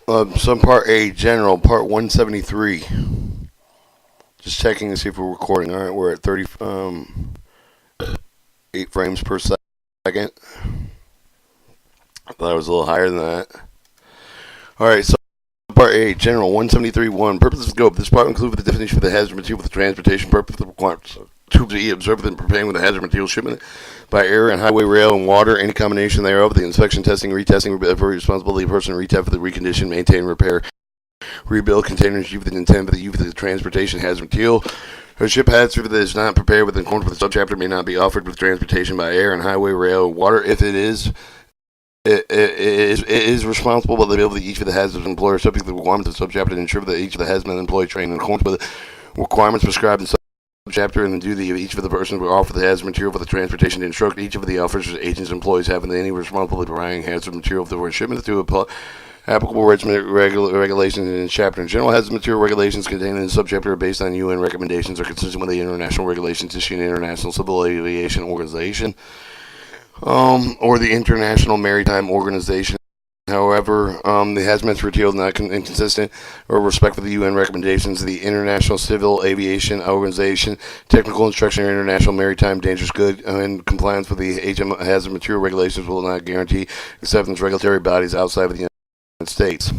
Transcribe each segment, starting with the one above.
Subpart A, General, Part 173. Just checking to see if we're recording. All right, we're at 8 frames per second. I thought it was a little higher than that. All right, so Part A, General, 173.1. Purpose of scope. This part includes the definition of the hazard material for the transportation purpose of the requirements. Tubes to observed and preparing with the hazard material shipment by air and highway, rail, and water, any combination thereof. The inspection, testing, retesting, responsibility of the person to retest for the recondition, maintain, repair, rebuild containers used with the intent for the use of the transportation hazard material. A ship hazard that is not prepared within accordance with the subchapter may not be offered with transportation by air and highway, rail, and water. If it is, it is responsible by the ability of each of the hazardous employer subject to the requirements of the subchapter to ensure that each of the hazmat employee trained in accordance with the requirements prescribed in subchapter and the duty of each of the persons who offer the hazard material for the transportation to instruct each of the officers, agents, employees having any responsibility for providing hazard material for shipment to applicable regulations in the chapter. General hazard material regulations contained in the subchapter are based on UN recommendations are consistent with the international regulations issued in the International Civil Aviation Organization or the International Maritime Organization. However, the hazmat material is not inconsistent or respect for the UN recommendations of the International Civil Aviation Organization, technical instruction, or International Maritime Dangerous Good, and compliance with the HM hazard material regulations will not guarantee acceptance regulatory bodies outside of the United States.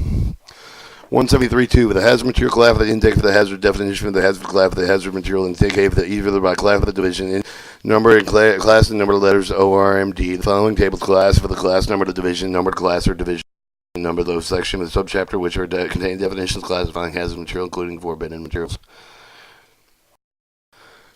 173.2. The hazard material class for the intake for the hazard definition of the hazard class for the hazard material intake either by class of the division in number and class and number of letters ORMD. The following table class for the class number of the division, number of class or division number of those section of the subchapter which are contain definitions classifying hazard material including forbidden materials.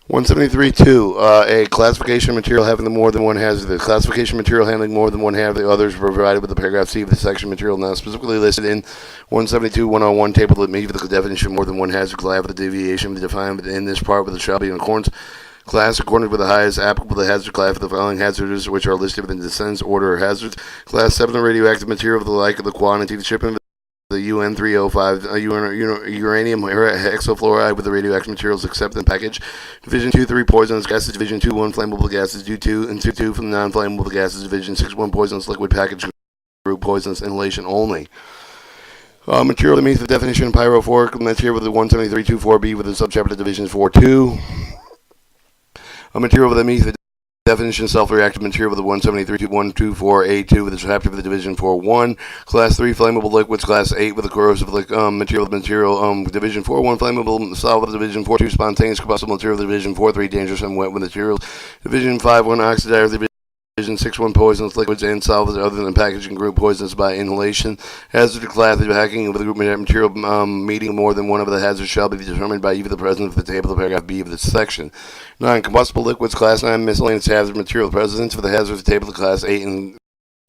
173.2. A classification material having more than one hazard. The classification material handling more than one hazard. The others provided with the paragraph C of the section material now specifically listed in 172.101 table that meets the definition of more than one hazard class of the deviation defined in this part with the shall be in accordance class according with the highest applicable the hazard class for the following hazards which are listed within the descendants order of hazards. Class 7 radioactive material of the like of the quantity, the shipment the UN 305 uranium hexafluoride with the radioactive materials except in package. Division 2-3 poisonous gases. Division 2-1 flammable gases. 2-2 and 2-2 from the non-flammable gases. Division 6-1 poisonous liquid package group poisonous inhalation only. Material that meets the definition of pyrophoric material with the 173.2.4b with the subchapter divisions 4-2. Material that meets the definition of self-reactive material with the 173.124A2 with the chapter for the division 4-1. Class 3 flammable liquids. Class 8 with the corrosive material division 4-1 flammable solid division 4-2 spontaneous combustible material division 4-3 dangerous and wet materials division 5-1 oxidizer division 6-1 poisonous liquids and solids other than packaging group poisonous by inhalation. Hazard class of hacking with the group material meeting more than one of the hazards shall be determined by either the presence of the table of paragraph B of this section. 9. Combustible liquids. Class 9 miscellaneous hazard material. The presence of the hazards of the table of class 8 and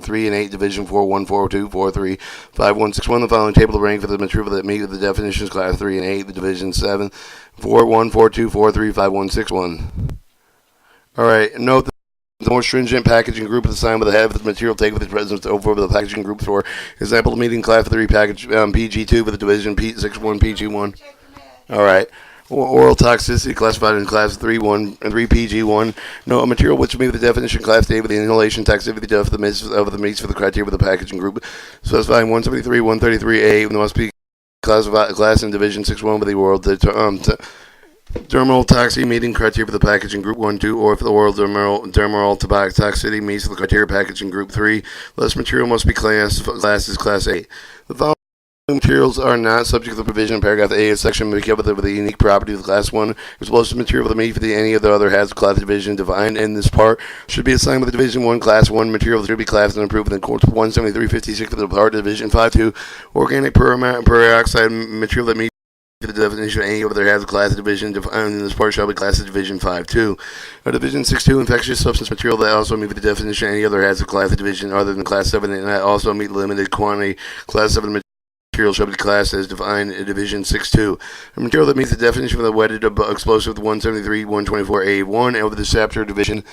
3 and 8 division 4-1 4-2 4-3 5-1 6-1 the following table of rank for the material that meet the definitions class 3 and 8 the division 7 4-1 4-2 4-3 5-1 6-1. Alright, note the more stringent packaging group is assigned with the head of the material taken with the presence over the packaging group for example meeting class 3 package PG2 with the division P61 PG1. Alright. Oral toxicity classified in class 3-1 and 3 PG1. No, a material which meets the definition class A with the inhalation toxicity of the meets for the criteria with the packaging group specifying 173 133A must be class in division 6-1 with the oral dermal toxicity meeting criteria for the packaging group 1-2 or if the oral dermal toxicity meets the criteria packaging group 3 less material must be classed as class A. The following materials are not subject to the provision in paragraph A of section because of the unique property of class 1. Explosive material that meet for any of the other hazard class division defined in this part should be assigned with the division 1 class 1 material should be classed and approved within course 173.56 for the part division 5-2. Organic peroxide material that meet the definition of any of their hazard class division defined in this part shall be classed as division 5-2. Division 6-2 infectious substance material that also meet the definition of any other hazard class division other than class 7 and that also meet limited quantity class 7 material shall be classed as defined in division 6-2. A material that meets the definition of the wetted explosive 173.124A1 over the chapter division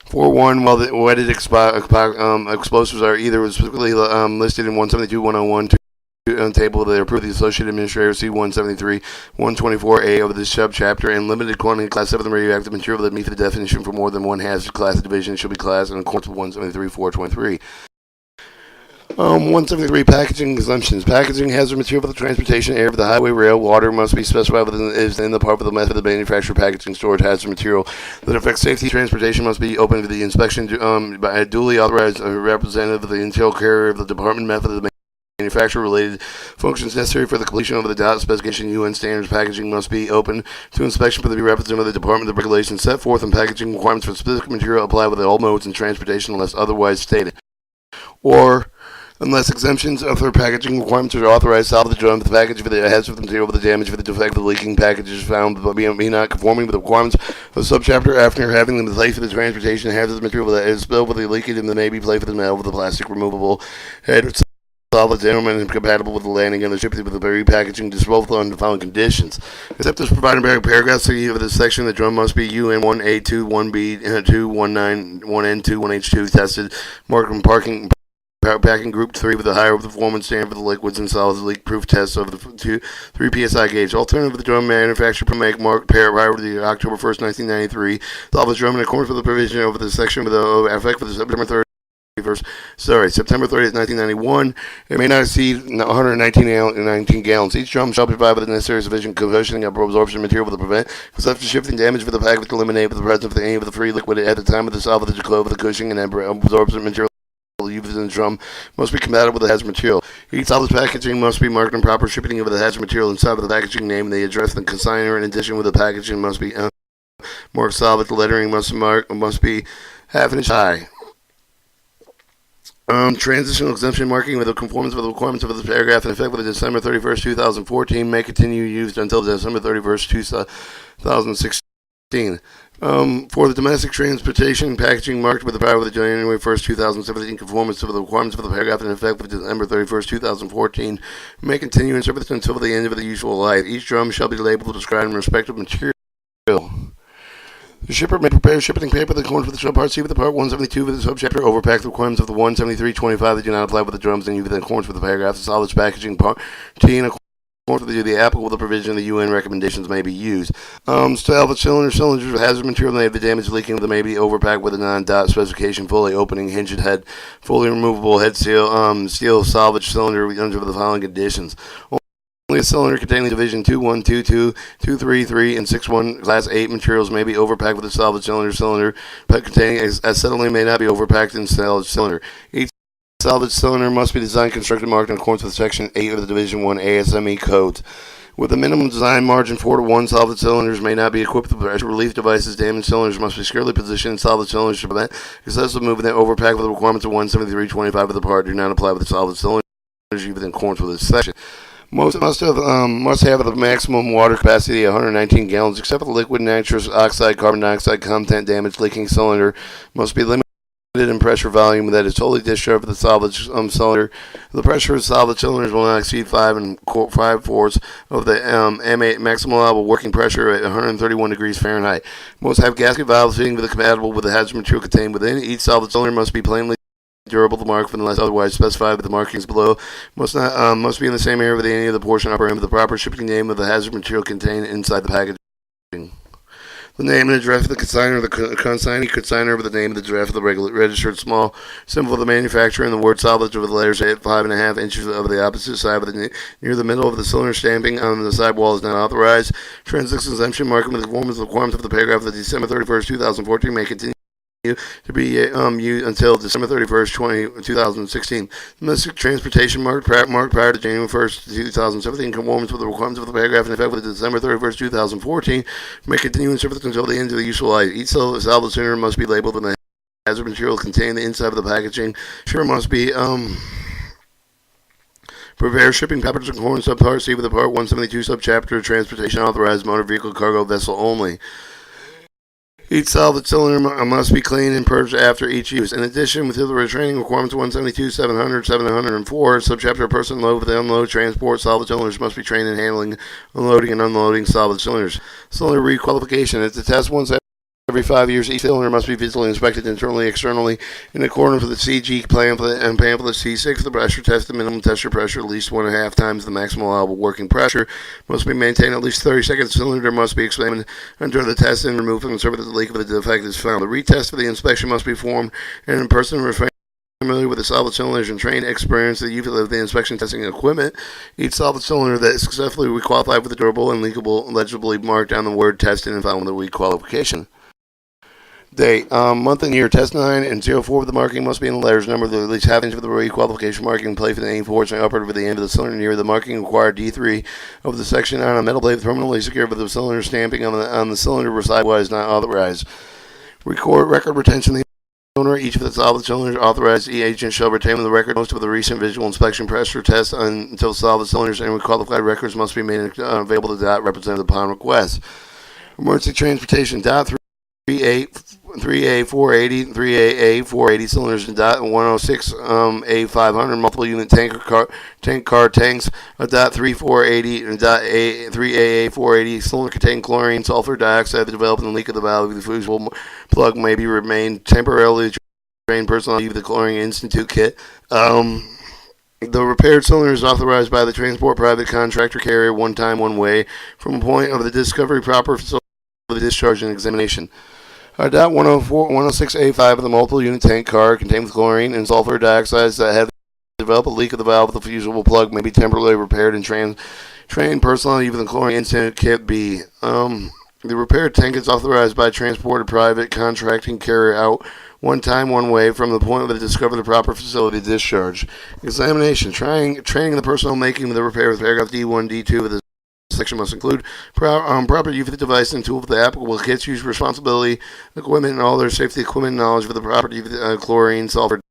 4-1 while the wetted explosives are either specifically listed in 172.101 table that approved the Associate Administrator C-173 124A of this subchapter and limited quantity class 7 radioactive material that meets the definition for more than one hazard class division shall be classed in accordance with 173.423. 173 packaging exemptions. Packaging hazard material for the transportation, air, for the highway, rail, water must be specified within is in the part of the method of the manufacturer packaging storage hazard material that affects safety. Transportation must be open to the inspection by a duly authorized representative of the interior carrier of the department method of the manufacturer related functions necessary for the completion of the DOT specification UN standards. Packaging must be open to inspection for the representative of the Department of Regulations set forth in packaging requirements for specific material apply with all modes in transportation unless otherwise stated. Or unless exemptions of their packaging requirements are authorized, salvage the drum, the package for the hazard of the material, for the damage, for the defect, the leaking package is found but being not conforming with the requirements of subchapter after having them placed for the transportation hazardous material that is spilled with the leakage and may be placed with the metal with the plastic removable head. Solid gentlemen incompatible with the landing and the shipping with the repackaging disposal under the following conditions. Except as provided by paragraph C of this section, the drum must be UN 1A2, 1B, 2, 19, 1N2, 1H2 tested, marked and packing group 3 with a higher performance standard for the liquids and solids leak-proof tests of the 3 psi gauge. Alternative, the drum manufacturer per make mark prior to the October 1st, 1993. Solid drum in accordance with the provision over the section with the effect for the September 30th, 1991. It may not exceed 119 gallons. Each drum shall be provided with the necessary sufficient cushioning of absorption material to prevent such shifting damage for the package to eliminate with the presence of any of the free liquid at the time of the salvage globe of the cushioning and absorption material used in the drum must be compatible with the hazard material. Each salvage packaging must be marked in proper shipping of the hazard material inside of the packaging name and the address of the consignor. In addition, with the packaging must be marked salvage. The lettering must be half an inch high. Transitional exemption marking with the conformance with the requirements of the paragraph in effect with December 31st, 2014 may continue used until December 31st, 2016. For the domestic transportation packaging marked with the power of January 1st, 2017, conformance to the requirements of the paragraph in effect with December 31st, 2014 may continue in service until the end of the useful life. Each drum shall be labeled describing respective material. The shipper may prepare shipping paper in accordance with the subpart C with the part 172 with the subchapter overpack the requirements of the 173.25 that do not apply with the drums and in accordance with the paragraph. The solids packaging part T in accordance with the applicable provision of the UN recommendations may be used. Salvage cylinders with hazard material may have the damage leaking that may be overpacked with a non-dot specification, fully opening hinged head, fully removable head seal, steel salvage cylinder under the following conditions. Only a cylinder containing division 2122, 233, and 61 class 8 materials may be overpacked with a salvage cylinder, but containing acetylene may not be overpacked in salvage cylinder. Each salvage cylinder must be designed, constructed, marked in accordance with Section 8 of the Division 1 ASME codes. With a minimum design margin 4:1, salvage cylinders may not be equipped with pressure relief devices. Damaged cylinders must be securely positioned in salvage cylinders to prevent excessive movement that overpack with the requirements of 173.25 of the part do not apply with the salvage cylinders even in accordance with this section. Most must have the maximum water capacity of 119 gallons, except for the liquid nitrous oxide, carbon dioxide content. Damaged leaking cylinder must be limited in pressure volume that is totally discharged for the salvage cylinder. The pressure of salvage cylinders will not exceed 5.4 of the M8 maximum allowable working pressure at 131 degrees Fahrenheit. Most have gasket valves fitting with compatible with the hazard material contained within. Each salvage cylinder must be plainly durable to mark unless otherwise specified with the markings below. Must be in the same area with any of the portion upper end of the proper shipping name of the hazard material contained inside the packaging. The name and address of the consignor, the consigner with the name of the address of the registered small symbol of the manufacturer, and the word salvage with the letters at 5.5 inches of the opposite side near the middle of the cylinder. Stamping on the side wall is not authorized. Transition exemption marking with the requirements of the paragraph of the December 31st, 2014 may continue to be used until December 31st, 2016. Domestic transportation marked prior to January 1st, 2017, conformance with the requirements of the paragraph in effect with December 31st, 2014, may continue in service until the end of the useful life. Each salvage cylinder must be labeled with the hazard material contained in the inside of the packaging. Shipper must be prepare shipping papers in accordance with subpart C with the part 172 subchapter transportation authorized motor vehicle cargo vessel only. Each salvage cylinder must be cleaned and purged after each use. In addition, with the retraining requirements 172, 700, 704, subchapter person load with the unload transport, salvage cylinders must be trained in handling, unloading, and unloading salvage cylinders. Cylinder requalification. It's a test once every 5 years. Each cylinder must be visually inspected internally, externally, in accordance with the CG pamphlet and pamphlet C6. The pressure test, the minimum tester pressure, at least 1.5 times the maximum allowable working pressure, must be maintained at least 30 seconds. The cylinder must be examined under the test and removed from the surface if the leak of the defect is found. The retest for the inspection must be performed, and in person familiar with the solid cylinders and trained experience the use of the inspection testing equipment. Each solid cylinder that is successfully requalified with a durable and leakable, legibly marked down the word tested and found with a requalification. Date, month and year, test 9 and 04 of the marking must be in the letters number of at least half inch of the requalification marking plate for the aim portion upward of the end of the cylinder near the marking required D3 of the section on a metal plate permanently secured with the cylinder stamping on the cylinder sidewise not authorized. Record retention. The owner, each of the solid cylinders authorized agent shall retain the record most of the recent visual inspection pressure test until solid cylinders and requalified records must be made available to DOT representative upon request. Emergency transportation. DOT 3A 480, 3AA 480 cylinders and DOT 106 A 500 multiple unit tank car tanks. DOT 3480 and DOT 3AA 480 cylinder containing chlorine, sulfur dioxide that developed in the leak of the valve of the fusible plug may be remained temporarily trained personnel use the chlorine institute kit. The repaired cylinder is authorized by the transport private contractor carrier one time, one way from a point of the discovery proper facility for the discharge and examination. DOT 106A5 of the multiple unit tank car contained with chlorine and sulfur dioxides that have developed a leak of the valve of the fusible plug may be temporarily repaired and trained personnel using the chlorine institute kit B. The repaired tank is authorized by transported private contracting carrier out one time, one way from the point where they discover the proper facility discharge. Examination. Training the personnel making the repair with paragraph D1, D2 of the section must include proper use of the device and tool of the applicable kits, use responsibility, equipment, and all their safety equipment knowledge for the property of the chlorine, sulfur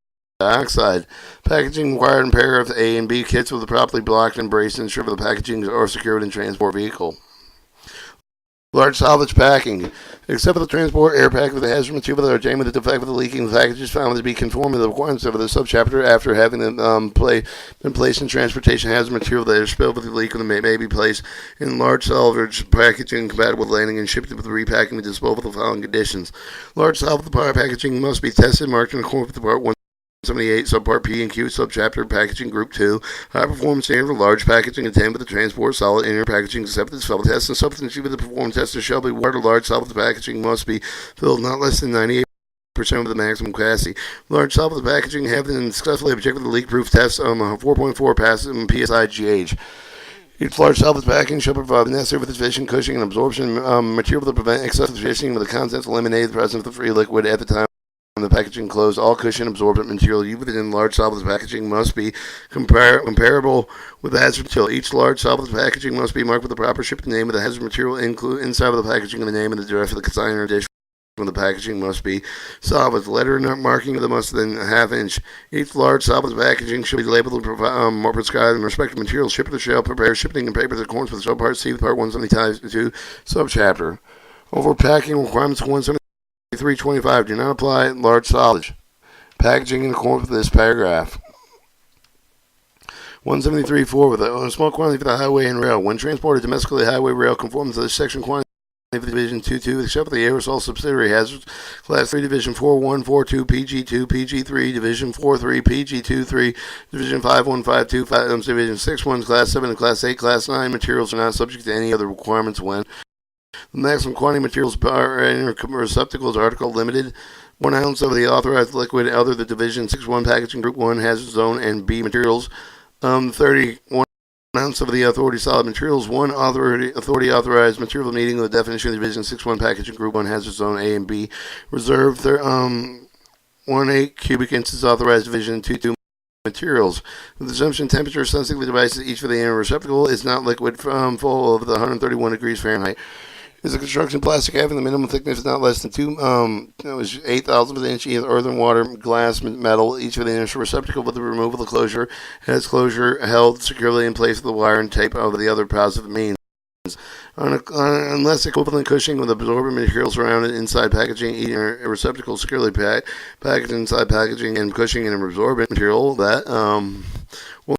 dioxide. Packaging required in paragraph A and B kits with the properly blocked and braced to ensure the packaging are secured in transport vehicle. Large salvage packing. Except for the transport air pack with the hazardous material that are jammed with the defect with the leaking, the package is found to be conform to the requirements of the subchapter after having been placed in transportation. Hazardous material that is spilled with the leak may be placed in large salvage packaging compatible with landing and shipped with repacking with disposal of the following conditions. Large salvage packaging must be tested, marked in accordance with the part 178, subpart P and Q, subchapter packaging group 2. High performance standard for large packaging contained with the transport solid inner packaging acceptance fill test and substance with the performance tester shall be water. Large solid packaging must be filled not less than 98% of the maximum capacity. Large solid packaging have been successfully objected to the leak proof test 4.4 PSI GH. Each large salvage packaging shall provide the necessary with efficient cushioning and absorption material to prevent excessive fishing with the contents eliminated the presence of the free liquid at the time the packaging closed. All cushion absorbent material used within large solid packaging must be comparable with the hazard material. Each large solid packaging must be marked with the proper shipping name of the hazard material inside of the packaging and the name of the direct of the consignor dish. When the packaging must be solid. Letter marking of the most than a half inch. Each large solid packaging should be labeled and more prescribed and respective materials. Shipper shall prepare shipping and papers in accordance with subpart C, part 172, subchapter. Overpacking requirements 173.25 do not apply large solids. Packaging in accordance with this paragraph. 173.4 with a small quantity for the highway and rail. When transported domestically, highway rail conforms to this section quantity of Division 2.2, except for the aerosol subsidiary hazards. Class 3, Division 4.1, 4.2, PG2, PG3, Division 4.3, PG2.3, Division 5.1, Division 6.1, Class 7, and Class 8, Class 9 materials are not subject to any other requirements when the maximum quantity of materials in receptacles article limited 1 ounce of the authorized liquid, other the Division 6.1 packaging group 1 hazard zone and B materials, 31 ounce of the authority solid materials, 1 authority authorized material meeting the definition of Division 6.1 packaging group 1 hazard zone A and B, reserved 1.8 cubic inches authorized Division 2.2 materials. The consumption temperature sensitive devices each for the inner receptacle is not liquid full of the 131 degrees Fahrenheit. Is a construction plastic having the minimum thickness not less than 8,000th of an inch, either earthen, water, glass, metal, each of the initial receptacle with the removal of the closure has closure held securely in place with the wire and tape of the other positive means. Unless equivalent cushioning with absorbent materials surrounded inside packaging, each receptacle securely packaged inside packaging and cushioning and absorbent material that will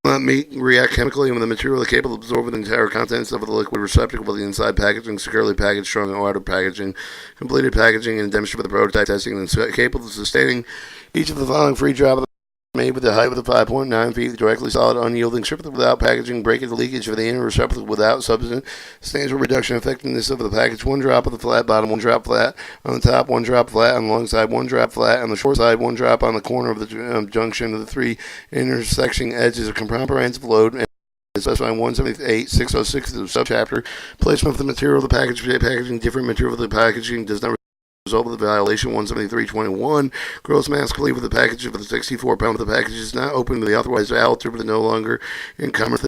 not react chemically with the material capable of absorbing the entire contents of the liquid receptacle with the inside packaging securely packaged, strong and outer packaging, completed packaging, and demonstrated with the prototype testing and capable of sustaining each of the following free drop of made with a height of 5.9 feet, directly solid, unyielding strip without packaging, breakage, leakage of the inner receptacle without substance, substantial reduction effectiveness of the package, one drop of the flat bottom, one drop flat on the top, one drop flat on the long side, one drop flat on the short side, one drop on the corner of the junction of the three intersecting edges of comprehensive load, and specifying 178.606 of the subchapter. Placement of the material of the packaging, different material of the packaging does not result of the violation 173.21. Gross mass complete with the package of the 64 pound of the package is not open to the authorized valve, but no longer in commerce.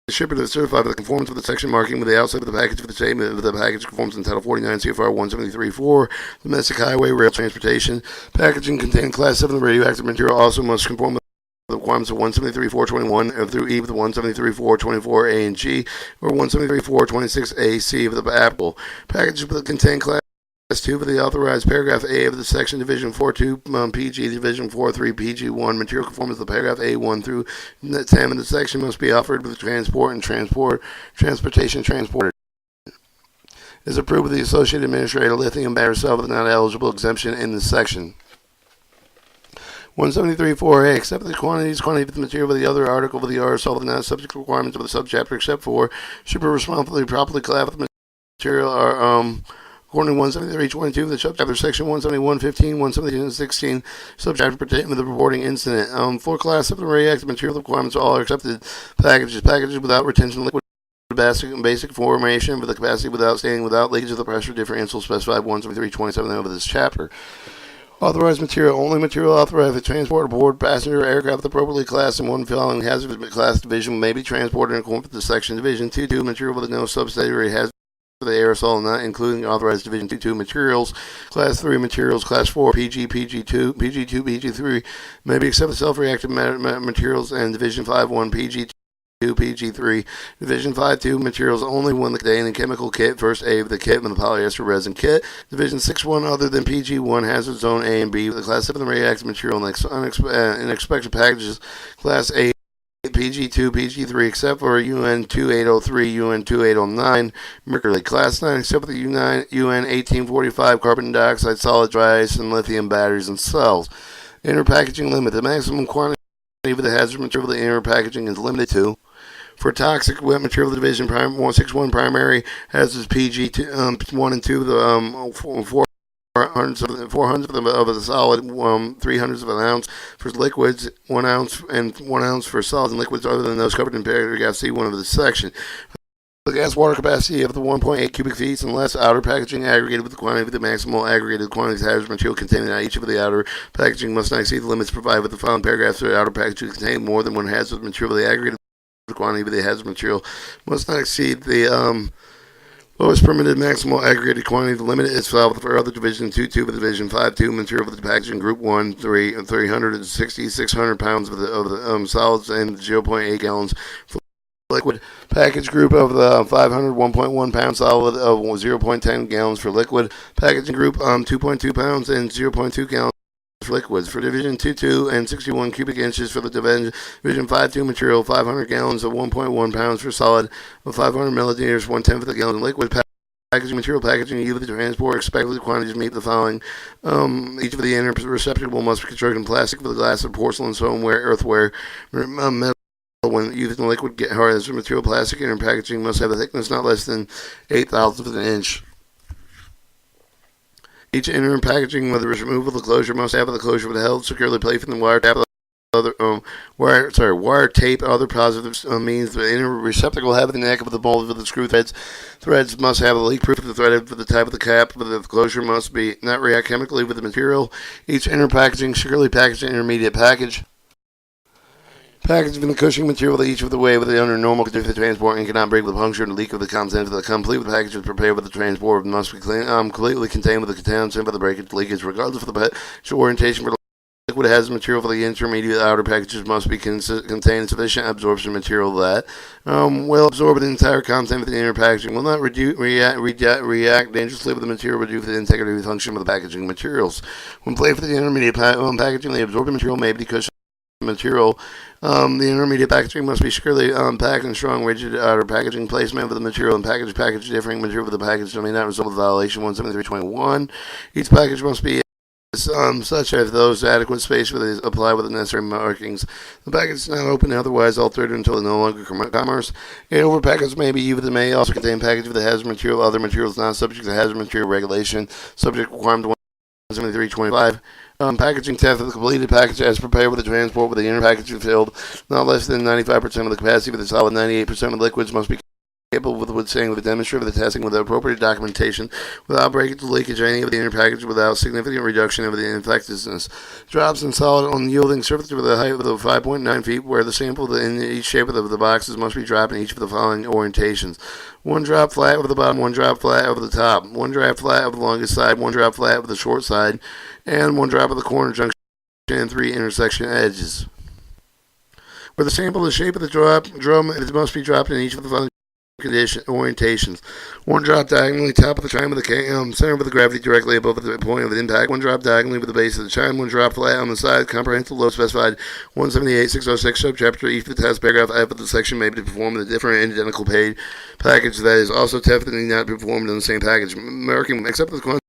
The shipper is certified with the conformance of the section marking with the outside of the package for the statement of the package conforms in Title 49 CFR 173.4. Domestic highway rail transportation. Packaging containing Class 7 radioactive material also must conform with the requirements of 173.421 through E with 173.424 A and G, or 173.426 A, C of the applicable. Packages will contain Class 2 for the authorized paragraph A of the section division 4.2 PG division 4.3 PG1 material conformance to paragraph A1 through 10 of the section must be offered with transportation transported. Is approved with the Associated Administrator lithium battery cell with not eligible exemption in this section. 173.4a, except the quantity of the material of the other article of the aerosol not subject to requirements of the subchapter except for shipper responsibly properly clad with the material are according to 173.22, the subchapter section 171.15, 172.16, subchapter pertaining to the reporting incident. For Class 7 radioactive material requirements, all are accepted packages without retention liquid basic formation with the capacity without staining, without leakage of the pressure differential specified 173.27 of this chapter. Authorized material, only material authorized for transport aboard passenger aircraft appropriately classed in one following hazardous class division may be transported in accordance with the section division 2.2 material with no subsidiary hazard for the aerosol, not including authorized division 2.2 materials. Class 3 materials, class 4 PG, PG2, PG2, PG3 may be accepted self-reactive materials, and division 5.1 PG2, PG3, Division 5.2 materials only when the containing chemical kit, first A of the kit with the polyester resin kit. Division 6.1 other than PG1 hazard zone A and B with the Class 7 radioactive material in expected packages, Class A, PG2, PG3 except for UN 2803, UN 2809, mercury. Class 9 except for the UN 1845, carbon dioxide, solid dry ice, and lithium batteries and cells. Inner packaging limit. The maximum quantity of the hazard material of the inner packaging is limited to. For toxic wet material, the division 161 primary hazards PG 1 and 2, the 400 of the solid, 300 of an ounce for liquids, 1 ounce and 1 ounce for solids and liquids other than those covered in paragraph C1 of this section. The gas water capacity of the 1.8 cubic feet unless outer packaging aggregated with the quantity of the maximal aggregated quantity of hazardous material contained in each of the outer packaging must not exceed the limits provided with the following paragraphs. The outer packaging contain more than one hazardous material. The aggregated quantity of the hazardous material must not exceed the lowest permitted maximal aggregated quantity. The limit is filed for other division 2.2 with division 5.2 material of the packaging group 1, 360, 600 pounds of the solids and 0.8 gallons for liquid. Package group of the 500, 1.1 pound solid of 0.10 gallons for liquid. Packaging group 2.2 pounds and 0.2 gallons for liquids. For division 2.2 and 61 cubic inches for the division 5.2 material, 500 gallons of 1.1 pounds for solid of 500 milliliters, 1/10 of the gallon of liquid. Packaging material packaging either the transport expected quantities meet the following. Each of the inner receptacle must be constructed in plastic with glass or porcelain, stoneware, earthware, metal. When using liquid hazardous material, plastic inner packaging must have a thickness not less than 1/8,000 of an inch. Each inner packaging with the removal of the closure must have the closure held securely placed in the wire tap. Wire tape. Other positive means the inner receptacle have the neck of the mold with the screw threads. Threads must have a leak proof of the thread for the type of the cap. But the closure must be not react chemically with the material. Each inner packaging securely packaged intermediate package. Packaging in the cushioning material each of the way with the under normal conditions of the transport and cannot break with puncture and leak of the contents of the complete with the package is prepared with the transport must be completely contained with the contents for the breakage leakage regardless of the package orientation for the liquid hazardous material for the intermediate outer packages must be contain sufficient absorption material that will absorb the entire content of the inner packaging, will not react dangerously with the material, reduce the integrity and function of the packaging materials. When placed for the intermediate packaging, the absorbent material may be cushioned material. The intermediate packaging must be securely packed in strong, rigid outer packaging. Placement of the material and package differing material of the package may not result in violation 173.21. Each package must be such as those adequate space for the apply with the necessary markings. The package is not open and otherwise altered until no longer commerce. And over packets may be used. It may also contain package with the hazard material, other materials not subject to hazard material regulation, subject requirement 173.25. Packaging theft of the completed package as prepared with the transport with the inner packaging filled not less than 95% of the capacity with the solid 98% of liquids must be capable with withstanding the demonstrated the testing with the appropriate documentation without breakage, leakage, or any of the inner package without significant reduction of the infectiveness. Drops in solid on yielding surface with a height of 5.9 feet where the sample in each shape of the boxes must be dropped in each of the following orientations. One drop flat over the bottom, one drop flat over the top, one drop flat over the longest side, one drop flat over the short side, and one drop of the corner junction and 3 intersection edges. Where the sample is the shape of the drum, it must be dropped in each of the following orientations. One drop diagonally top of the chime with the center of the gravity directly above the point of the impact. One drop diagonally with the base of the chime. One drop flat on the side. Comprehensive load specified 178.606 subchapter each of the test paragraph F of the section may be performed in a different and identical package that is also tested and not be performed in the same package. Marking except for the quantity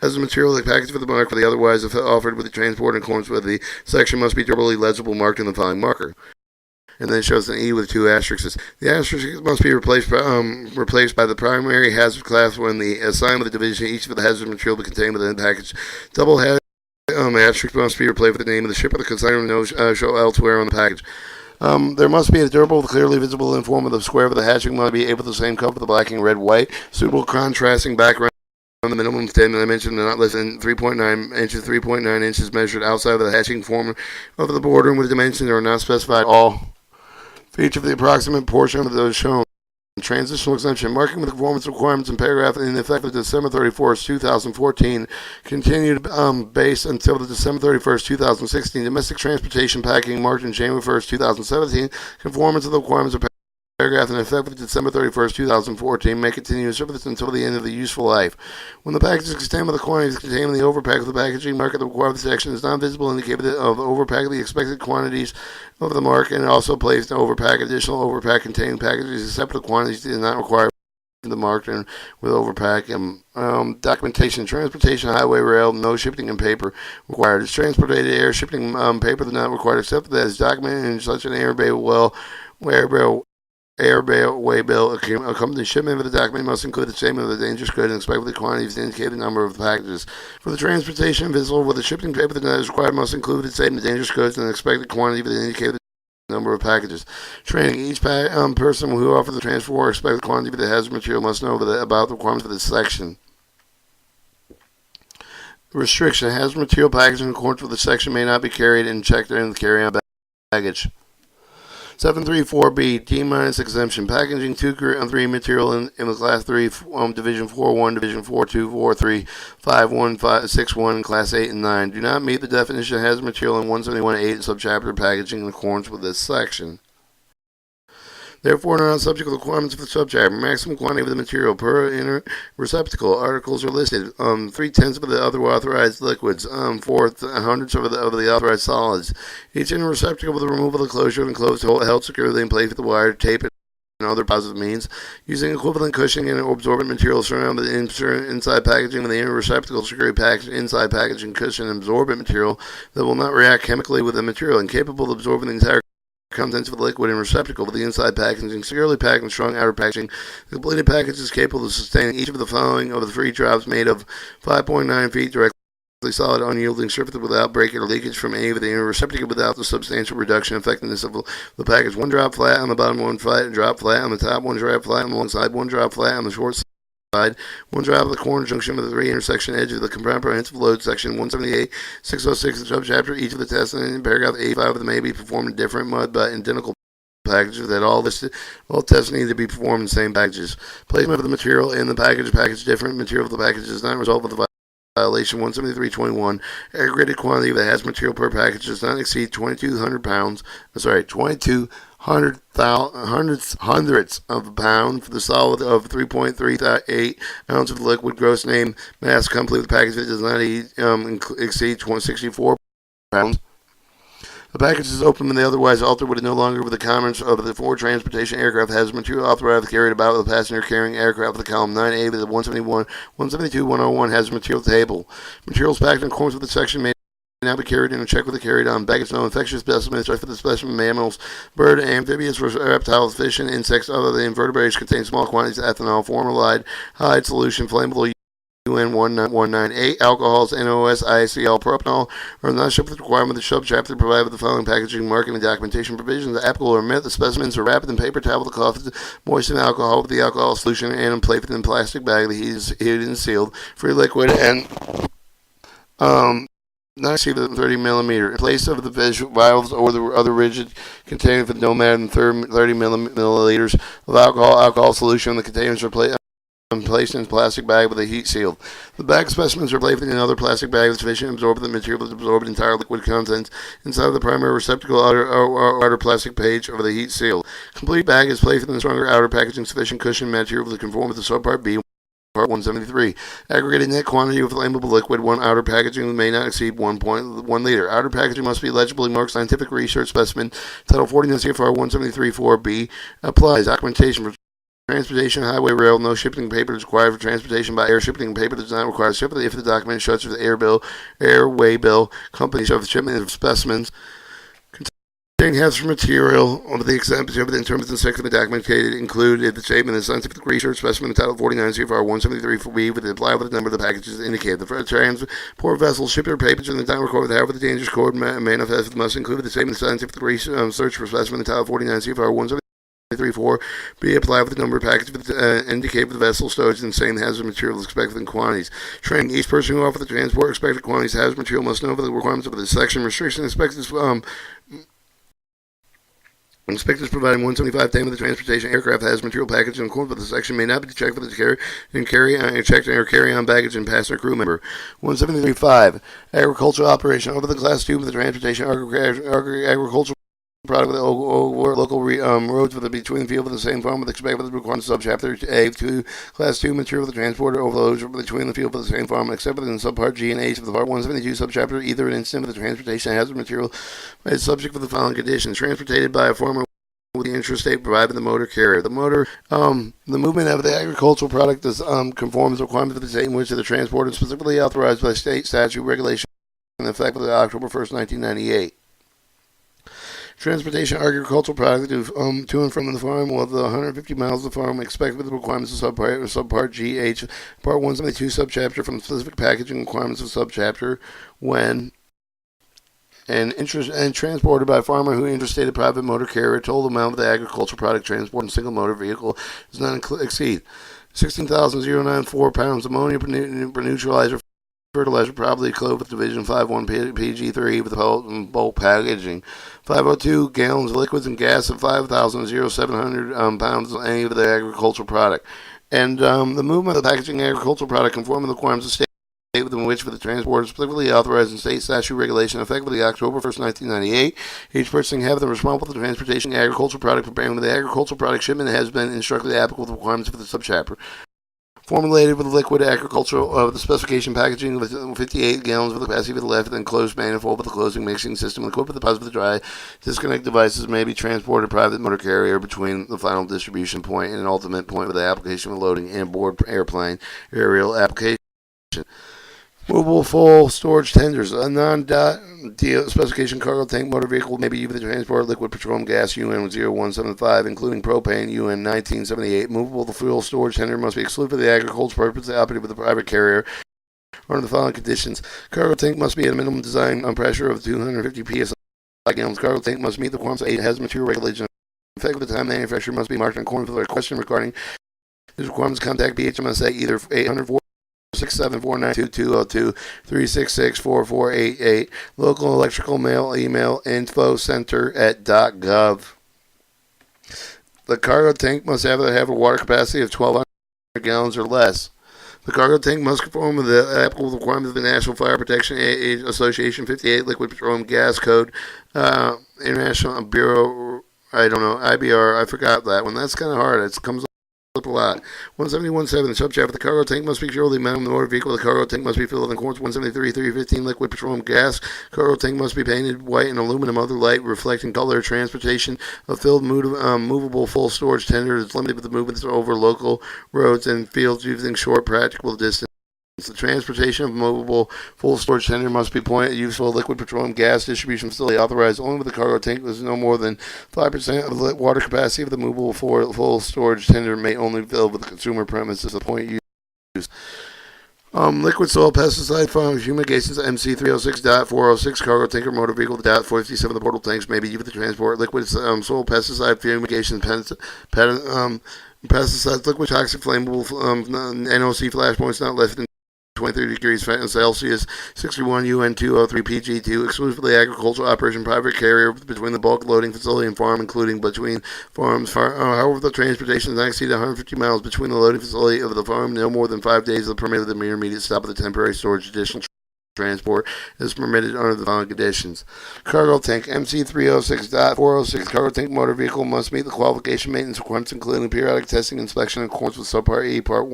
as the material the package for the mark for the otherwise offered with the transport in accordance with the section must be doubly legible marked in the following marker. And then it shows an E with 2 asterisks. The asterisk must be replaced by the primary hazard class when the assignment of the division each of the hazard material be contained within the package. Double asterisk must be replaced with the name of the shipper. The consignment no show elsewhere on the package. There must be a durable, clearly visible in form of the square of the hatching must be able to the same color with the black and red, white, suitable contrasting background. On the minimum dimension, I mentioned not less than 3.9 inches, 3.9 inches measured outside of the hatching form of the border, and with dimensions are not specified all. Each of the approximate portion of those shown. Transitional exemption. Marking with conformance requirements in paragraph in effect of December 31st, 2014. Continued base until the December 31st, 2016. Domestic transportation packing marked in January 1st, 2017. Conformance of the requirements of paragraph in effect with December 31st, 2014 may continue service until the end of the useful life. When the package is contained with the quantities contained in the overpack of the packaging mark of the required section is not visible indicator of the overpack of the expected quantities of the mark and also placed in overpack. Additional overpack containing packages except for the quantities did not require the marked and with overpack documentation, transportation, highway, rail, no shipping and paper required. It's transported air shipping paper is not required except that is documented in such an air bay way bill accompanying shipment of the document must include the statement of the dangerous good and expected quantities to indicate the number of the packages. For the transportation visible with the shipping paper that is required must include the statement of dangerous goods and expected quantity that indicate the number of packages. Training. Each person who offers the transfer or expected quantity of the hazard material must know about the requirements for this section. Restriction. Hazard material packaging in accordance with the section may not be carried and checked in the carry-on baggage. 734B, D- exemption. Packaging 2 and 3 material in the Class 3, Division 4-1, Division 4-2, 4-3, 5-1, 6-1, Class 8, and 9 do not meet the definition of hazard material in 171.8 and subchapter packaging in accordance with this section. Therefore, not subject to the requirements of the subchapter. Maximum quantity of the material per inner receptacle. Articles are listed. 3/10 of the other authorized liquids. 4/100 of the authorized solids. Each inner receptacle with the removal of the closure and closed held securely in place with the wire, tape, and other positive means. Using equivalent cushioning and absorbent material surrounding the inside packaging of the inner receptacle, securely packaged inside packaging cushion and absorbent material that will not react chemically with the material and capable of absorbing the entire contents of the liquid and receptacle with the inside packaging securely packed and strong outer packaging. The completed package is capable of sustaining each of the following of the 3 drops made of 5.9 feet directly solid unyielding surface without breakage or leakage from any of the inner receptacle without the substantial reduction in effectiveness of the package. 1 drop flat on the bottom, 1 drop flat on the top, 1 drop flat on the long side, 1 drop flat on the short side, 1 drop of the corner junction with the 3 intersection edges of the comprehensive load section. 178.606 subchapter. Each of the tests in paragraph 85 of them may be performed in different mud but identical packages that all tests need to be performed in the same packages. Placement of the material in the package different material of the package does not result in the violation. 173.21 aggregated quantity of the hazard material per package does not exceed 2,200 pounds. 2,200 hundredths of a pound for the solid of 3.38 ounces of the liquid. Gross name mass complete with the package that does not exceed 64 pounds. The package is open when they otherwise alter would no longer with the comments of the forward transportation aircraft has material authorized carried about with a passenger carrying aircraft with the column 9A with the 171, 172, 101 has a material table. Materials packed in accordance with the section may now be carried in a check with the carried on baggage. No infectious specimens for the specimen mammals, bird, amphibious, reptiles, fish, and insects other than invertebrates contain small quantities of ethanol, formaldehyde, solution, flammable UN 19198, alcohols, NOS, ICL, propanol, are not shipped with the requirement of the subchapter provided with the following packaging, marking, and documentation provisions. The applicable or omit the specimens are wrapped in paper towel with the cloth, moistened alcohol with the alcohol solution, and placed in a plastic bag that is heated and sealed, free liquid, and not exceed 30 millimeter. In place of the vials or the other rigid container with no more than 30 milliliters of alcohol solution, the containers are placed in a plastic bag with a heat seal. The bag specimens are placed in another plastic bag with sufficient absorbent the material to absorb entire liquid contents inside of the primary receptacle outer plastic page of the heat seal. Complete bag is placed in the stronger outer packaging sufficient cushion material to conform with the subpart B. Part 173. Aggregated net quantity of flammable liquid. One outer packaging may not exceed 1.1 liter. Outer packaging must be legibly marked scientific research specimen. Title 49 CFR 173.4b applies. Documentation for transportation, highway, rail. No shipping paper is required for transportation by air. Shipping paper does not require shipping if the document shows the airway bill, companies of shipment of specimens. Hazardous material of the exemption of the terms and section of the document included the statement of scientific research specimen title 49 CFR 173.4b with the apply with the number of the packages indicated. The transport vessel shipper papers in the time recorded, however, the dangerous code manifest must include the statement of scientific research for specimen title 49 CFR 173.4 be applied with the number of packages indicated with the vessel storage and same hazardous material expected in quantities. Training each person who offers the transport expected quantities hazardous material must know the requirements of the section restriction inspectors. Inspectors providing 175 10 of the transportation aircraft has material package in accordance with the section may not be checked for the carry on baggage and passenger crew member. 173.5 agricultural operation over the class 2 of the transportation agricultural product with local roads with between the field of the same farm with expected with the requirement subchapter A to class 2 material with the transporter overloads between the field of the same farm except within subpart G and H of the part 172 subchapter either an instant of the transportation hazard material is subject to the following conditions. Transported by a farmer with the interstate provided the motor carrier. The movement of the agricultural product is conforms to requirements of the state in which the transporter is specifically authorized by state statute regulation in effect of October 1st, 1998. Transportation agricultural product to and from the farm with 150 miles of the farm expected with the requirements of subpart GH, part 172 subchapter from specific packaging requirements of subchapter when and transported by a farmer who interstate private motor carrier total amount of the agricultural product transported in single motor vehicle does not exceed 16,094 pounds ammonia per neutralizer fertilizer probably clothed with division 5-1 PG3 with bulk packaging. 502 gallons of liquids and gas of 5,700 pounds of any of the agricultural product. And the movement of the packaging agricultural product conforming to the requirements of state within which for the transport is specifically authorized in state statute regulation effectively October 1st, 1998. Each person having the responsible for the transportation agricultural product preparing with the agricultural product shipment has been instructed applicable to the requirements for the subchapter. Formulated with liquid agricultural the specification packaging with 58 gallons of the capacity for the left and closed manifold with the closing mixing system equipped with the positive dry disconnect devices may be transported private motor carrier between the final distribution point and an ultimate point with the application of loading and board airplane aerial application. Movable full storage tenders. A non-DOT specification cargo tank motor vehicle may be used to transport liquid petroleum gas UN 0175, including propane UN 1978. Movable fuel storage tender must be exclusive of the agricultural purpose operated with a private carrier under the following conditions. Cargo tank must be at a minimum design pressure of 250 psi gallons. Cargo tank must meet the requirements of hazardous material regulation. In fact, the time manufacturer must be marked in accordance with a question regarding these requirements. Contact BHMSA either 804 674922202 3664488 local electrical mail email info center at .gov. The cargo tank must have a water capacity of 1,200 gallons or less. The cargo tank must conform with the applicable requirements of the National Fire Protection Association 58 Liquid Petroleum Gas Code, International Bureau, IBR, I forgot that one. That's kind of hard. It comes lot. 171.7. The subchapter: the cargo tank must be purely mounted in the motor vehicle. The cargo tank must be filled in accordance with 173.315 liquid petroleum gas. Cargo tank must be painted white and aluminum other light reflecting color. Transportation of filled movable full storage tender is limited with the movements over local roads and fields using short practical distance. The transportation of movable full storage tender must be pointed at useful liquid petroleum gas distribution facility authorized only with the cargo tank with no more than 5% of the water capacity of the movable full storage tender may only fill with the consumer premises. The point used. Liquid soil pesticide fumigations MC306.406 cargo tanker motor vehicle .457 of the portal tanks may be used to transport liquid soil pesticide fumigations pesticides liquid toxic flammable NOC flashpoints not less than 23 degrees Celsius, 61 UN 203 PG2, exclusively agricultural operation, private carrier between the bulk loading facility and farm, including between farms. However, the transportation does not exceed 150 miles between the loading facility of the farm, no more than 5 days of the permitted the intermediate stop of the temporary storage. Additional transport is permitted under the following conditions. Cargo tank MC306.406 cargo tank motor vehicle must meet the qualification maintenance requirements, including periodic testing inspection in accordance with subpart E, part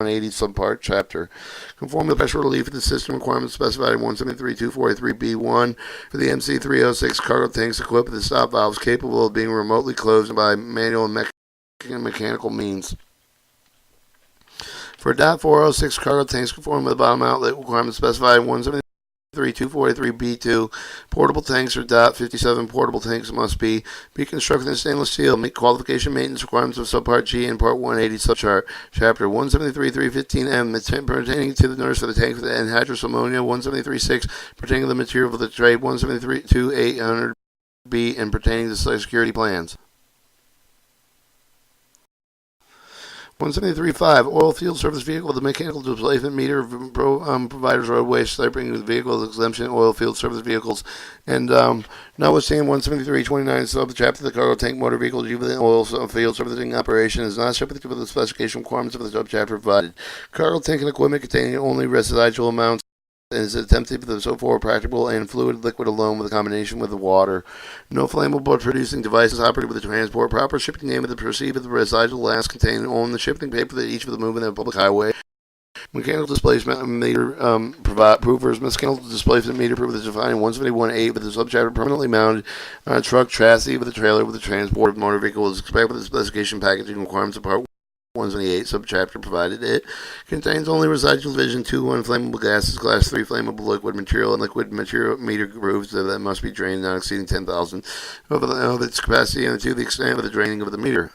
180 subpart chapter. Conform to the pressure relief of the system requirements specified in 173.243B1 for the MC306 cargo tanks equipped with stop valves capable of being remotely closed by manual and mechanical means. For .406 cargo tanks conform with the bottom outlet requirements specified in 173.243B2, portable tanks or .57 portable tanks must be constructed in stainless steel, meet qualification maintenance requirements of subpart G and part 180 subchart, chapter 173.315M pertaining to the nurse for the tank with anhydrous ammonia, 173.6 pertaining to the material for the trade, 173.2.800B and pertaining to security plans. 173.5 oil field service vehicle with a mechanical displacement meter providers roadway striping vehicle exemption oil field service vehicles and notwithstanding 173.29 subchapter the cargo tank motor vehicle with oil field servicing operation is not subject to the specification requirements of the subchapter provided. Cargo tank and equipment containing only residual amounts is attempted for the so far practical and fluid liquid alone with a combination with the water. No flammable producing devices operated with the transport. Proper shipping name of the proceed with the residual last contained on the shipping paper that each of the movement of the public highway. Mechanical displacement meter provers. Mechanical displacement meter prover is defined in 171.8 with the subchapter permanently mounted on a truck chassis with a trailer with the transport of motor vehicle is expected with the specification packaging requirements of part 178 subchapter provided it contains only residual division 2-1 flammable gases class 3 flammable liquid material and liquid material meter grooves that must be drained not exceeding 10,000 of its capacity and to the extent of the draining of the meter.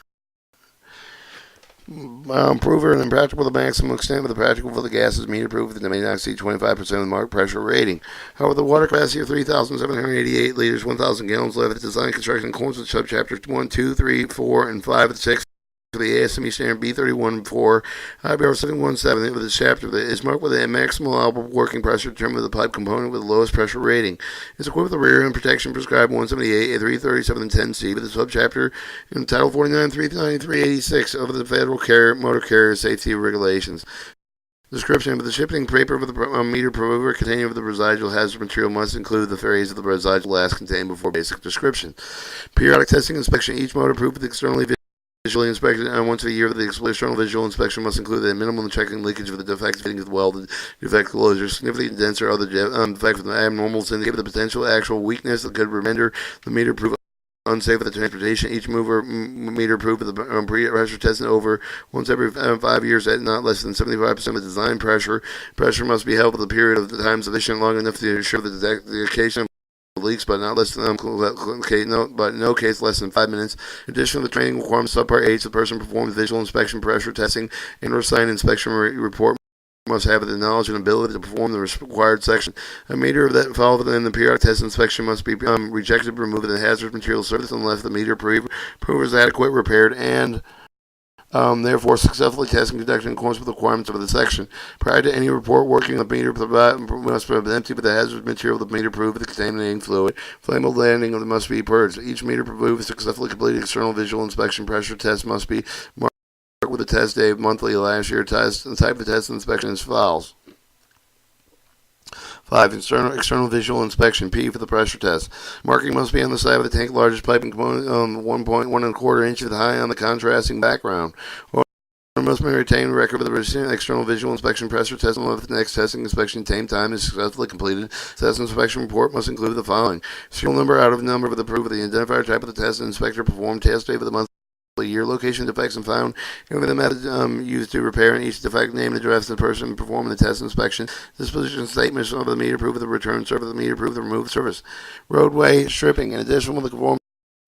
Prover and impractical the maximum extent of the practical for the gases meter proof that may not exceed 25% of the marked pressure rating. However, the water capacity of 3,788 liters, 1,000 gallons left. Design construction in accordance with subchapters 1, 2, 3, 4, and 5 and 6. The ASME standard B31-4 IBR 717 with this chapter that is marked with a maximal allowable working pressure determined with the pipe component with the lowest pressure rating. It's equipped with the rear end protection prescribed 178, 337, and 10C with the subchapter in Title 49, 393, of the Federal Motor Carrier Safety Regulations. Description of the shipping paper of the meter prover containing of the residual hazard material must include the phrase of the residual last contained before basic description. Periodic testing inspection. Each motor proof with externally visually inspected once a year. The external visual inspection must include a minimum checking leakage of the defective fitting of the welded defect closure, significant dents or other defects with abnormals indicate the potential actual weakness that could render the meter proof unsafe for the transportation. Each meter proof of the pressure tested over once every 5 years at not less than 75% of the design pressure. Pressure must be held for the period of time sufficient long enough to ensure that the occasion of leaks, but not less than no case less than 5 minutes. Additionally, the training requirements subpart H, the person performs visual inspection, pressure testing, and or sign inspection report must have the knowledge and ability to perform the required section. A meter that followed in the periodic test inspection must be rejected, removed, and hazardous material service unless the meter prover is adequate, repaired, and therefore successfully testing conducted in accordance with the requirements of the section. Prior to any report working, the meter must be emptied with the hazardous material of the meter proof with the contaminating fluid. Flammable landing must be purged. Each meter proof is successfully completed external visual inspection. Pressure test must be marked with the test date, monthly, last year test, and type of test inspection as follows. 5. External visual inspection. P for the pressure test. Marking must be on the side of the tank largest piping component 1.1 1/4 inches high on the contrasting background. must maintain a record of the recent external visual inspection pressure test and if the next testing inspection time is successfully completed. Test inspection report must include the following: serial number out of number of the proof of the identifier, type of the test, inspector performed, test date of the month, year, location, defects and found, and the method used to repair each defect, name and address of the person performing the test inspection, disposition statements of the meter, proof of the return service, the meter, proof of the removed service. Roadway stripping. In addition, with the conform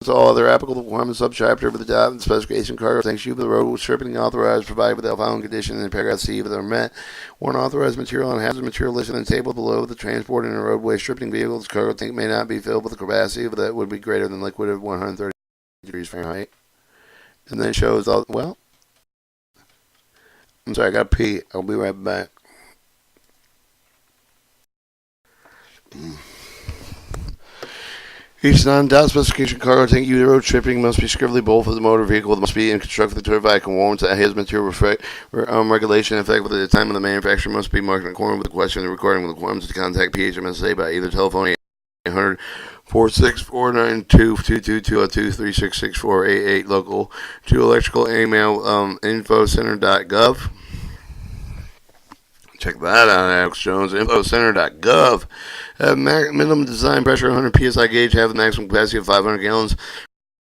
to all other applicable requirements, subchapter of the job and specification cargo tanks used for the road stripping authorized provided with the following condition in paragraph C if they are met. One, authorized material and hazardous material listed in the table below the transport in a roadway stripping vehicle. The cargo tank may not be filled with a capacity that would be greater than liquid of 130 degrees Fahrenheit. And then it shows all, well, I'm sorry, I got to pee. I'll be right back. Each non-doubt specification cargo tank used road stripping must be scribbly both of the motor vehicle. It must be in constructed to provide conformance to has material regulation in effect with the time of the manufacture must be marked in accordance with the question and recording with the requirements to contact PHMSA by either telephone 800 46492222202366488 local to electrical email infocenter.gov. Check that out, Alex Jones. Infocenter.gov. Have minimum design pressure 100 psi gauge. Have the maximum capacity of 500 gallons.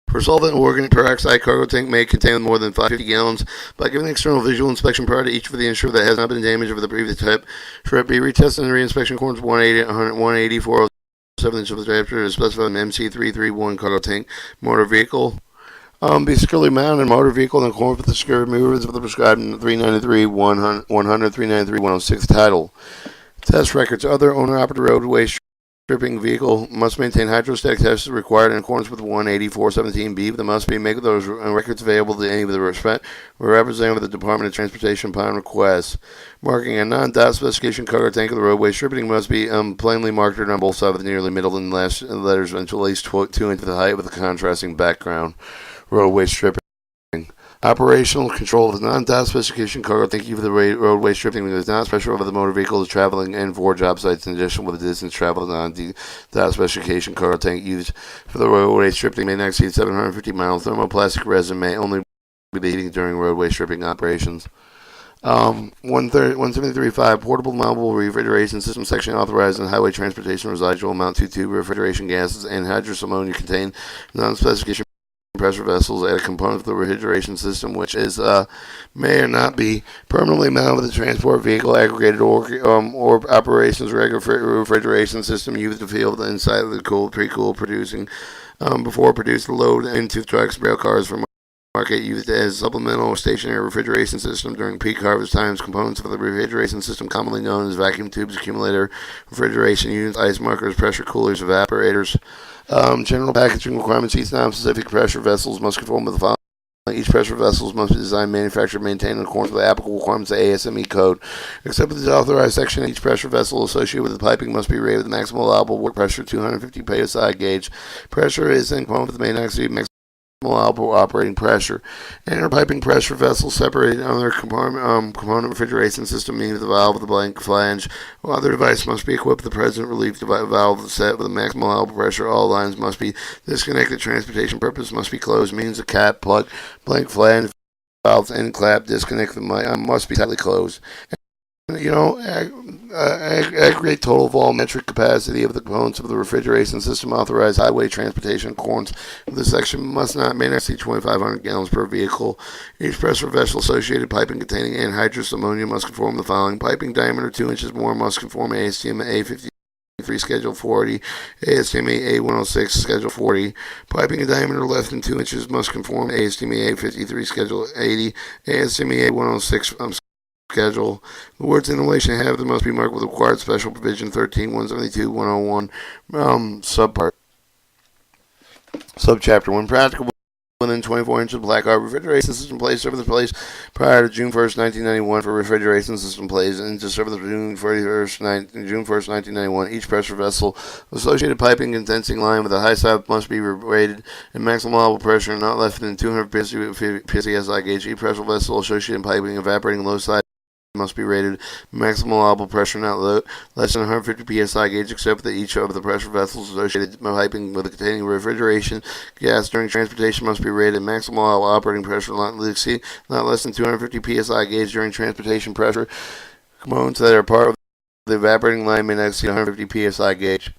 For solvent or organic peroxide, cargo tank may contain more than 550 gallons. By giving external visual inspection prior to each for the ensure that has not been damaged over the previous type, should it be retested in the reinspection accordance 180, 407 inch of the chapter is specified in MC331 cargo tank motor vehicle. Be securely mounted in motor vehicle in accordance with the security movers of the prescribed 393 100 393 106 title. Test records. Other owner-operated roadway stripping vehicle must maintain hydrostatic tests required in accordance with 18417B. There must be make those records available to any of the representative of the Department of Transportation upon request. Marking a non-dot specification cargo tank of the roadway stripping must be plainly marked on both sides of the nearly middle and last letters until at least 2 inches the height with a contrasting background. Roadway stripping. Operational control of the non-dot specification cargo tank for the roadway stripping does not special over the motor vehicle is traveling and for job sites in addition with the distance traveled on the dot specification cargo tank used for the roadway stripping may not exceed 750 miles. Thermoplastic resin may only be heating during roadway stripping operations. 173.5 portable mobile refrigeration system section authorized in highway transportation residual amount to refrigeration gases and hydrous ammonia contain non-specification pressure vessels at a component of the refrigeration system which is may or not be permanently mounted with the transport vehicle aggregated or operations regular refrigeration system used to fill the inside of the pre-cooled producing before produced the load into trucks, rail cars for market used as supplemental or stationary refrigeration system during peak harvest times. Components of the refrigeration system commonly known as vacuum tubes, accumulator, refrigeration units, ice markers, pressure coolers, evaporators. General packaging requirements. Each non-specific pressure vessels must conform with the following. Each pressure vessels must be designed, manufactured, and maintained in accordance with the applicable requirements of the ASME code. Except for the authorized section, each pressure vessel associated with the piping must be rated with the maximum allowable work pressure 250 psi gauge. Pressure is in accordance with the main maximum allowable operating pressure. Inner piping pressure vessels separated on their component refrigeration system, meaning the valve with the blank flange. While other device must be equipped with the present relief valve set with a maximum allowable pressure. All lines must be disconnected. Transportation purpose must be closed, means the cap, plug, blank flange, valves, end clap, disconnect must be tightly closed. Aggregate total volumetric capacity of the components of the refrigeration system authorized highway transportation accordance with this section may not exceed 2,500 gallons per vehicle. Each pressure vessel associated piping containing anhydrous ammonia must conform the following. Piping diameter 2 inches more must conform ASTM A53 Schedule 40, ASTM A106 Schedule 40. Piping in diameter less than 2 inches must conform ASTM A53 Schedule 80, ASTM A106 schedule. The words inhalation have must be marked with required special provision 13.172.101 subpart. Subchapter 1. Practical within 24 inches of black art refrigeration system place service place prior to June 1st, 1991 for refrigeration system plays into service June 1st, 1991. Each pressure vessel associated piping condensing line with a high side must be rated at maximum allowable pressure not less than 200 psi gauge. Each pressure vessel associated piping evaporating low side must be rated maximum allowable pressure not less than 150 psi gauge, except that each of the pressure vessels associated with piping with containing refrigeration gas during transportation must be rated maximum allowable operating pressure not less than 250 psi gauge during transportation pressure. Components that are part of the evaporating line may not exceed 150 psi gauge.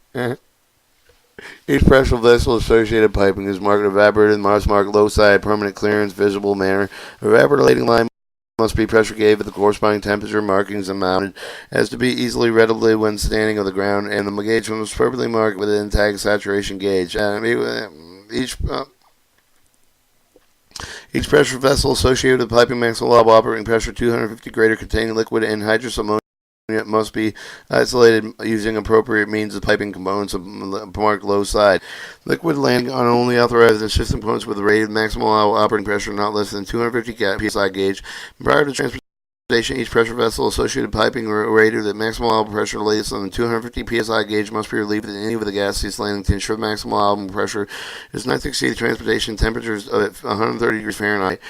Each pressure vessel associated piping is marked evaporated, must mark low side, permanent clearance, visible manner. Evaporating line must be pressure gauge with the corresponding temperature markings and mounted as to be easily readily when standing on the ground, and the gauge must perfectly marked with an intact saturation gauge. Each pressure vessel associated with piping maximum allowable operating pressure 250 greater containing liquid and hydrous ammonia must be isolated using appropriate means of piping components of marked low side. Liquid landing on only authorized and system components with a rated maximum allowable operating pressure not less than 250 psi gauge. Prior to transportation, each pressure vessel associated piping rated at maximum allowable pressure less than 250 psi gauge must be relieved in any of the gases landing to ensure the maximum allowable pressure is not to exceed transportation temperatures of 130 degrees Fahrenheit.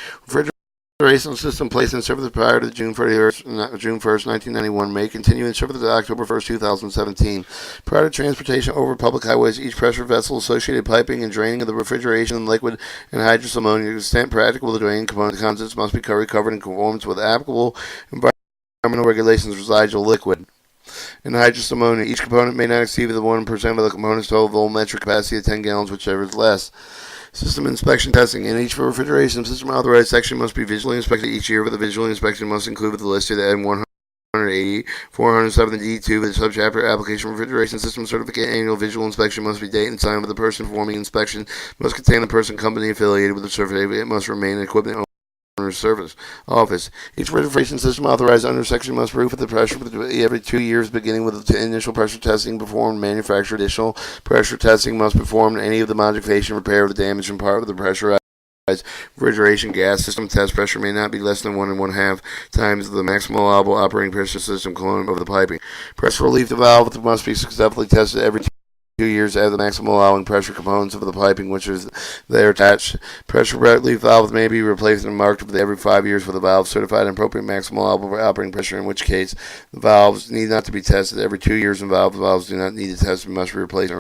Refrigeration system placed in service prior to June 1st, 1991 may continue in service to October 1st, 2017. Prior to transportation over public highways, each pressure vessel associated piping and draining of the refrigeration liquid and hydrous ammonia to the extent practical the draining component contents must be recovered in conformance with applicable environmental regulations residual liquid. In hydrous ammonia, each component may not exceed the 1% of the component's total volumetric capacity of 10 gallons, whichever is less. System inspection testing. In each refrigeration system authorized section must be visually inspected each year, but the visual inspection must include the listed N180 470D2 with the subchapter application refrigeration system certificate. Annual visual inspection must be date and signed with the person performing inspection. Must contain the person company affiliated with the certificate. It must remain equipment service office. Each refrigeration system authorized under section must proof of the pressure every 2 years, beginning with the initial pressure testing performed. Manufacturer additional pressure testing must perform any of the modification, repair of the damage and part of the pressurized refrigeration gas system. Test pressure may not be less than 1 1/2 times the maximum allowable operating pressure system component of the piping. Pressure relief valve must be successfully tested every 2 years at the maximum allowing pressure components of the piping, which is there attached. Pressure relief valves may be replaced and marked every 5 years with a valve certified and appropriate maximum allowable operating pressure, in which case the valves need not to be tested every 2 years, and valves do not need to test and must be replaced or